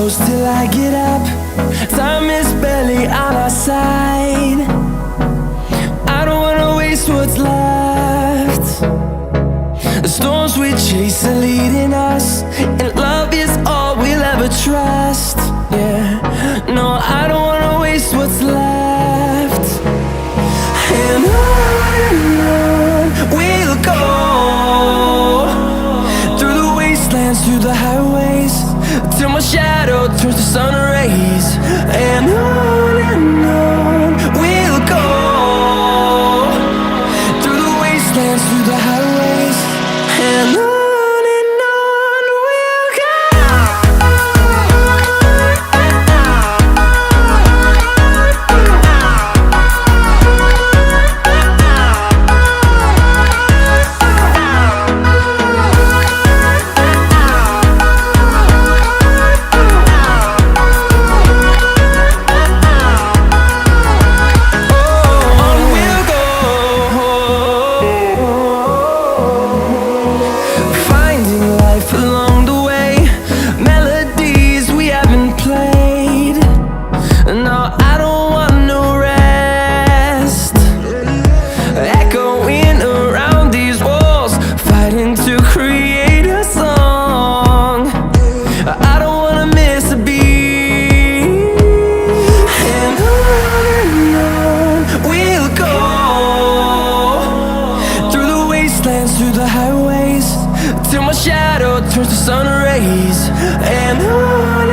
close till I get up. Time is barely on our side. I don't wanna waste what's left. The storms we chase are leading us, and love is all we'll ever trust. Yeah, no, I don't wanna waste what's left. And on we'll go, through the wastelands, through the highways, till my shadow turns to sun rays. And on we'll go, through the wastelands, through the highways, and on. To create a song, I don't wanna miss a beat. And on we'll go, through the wastelands, through the highways, till my shadow turns to sun rays. And on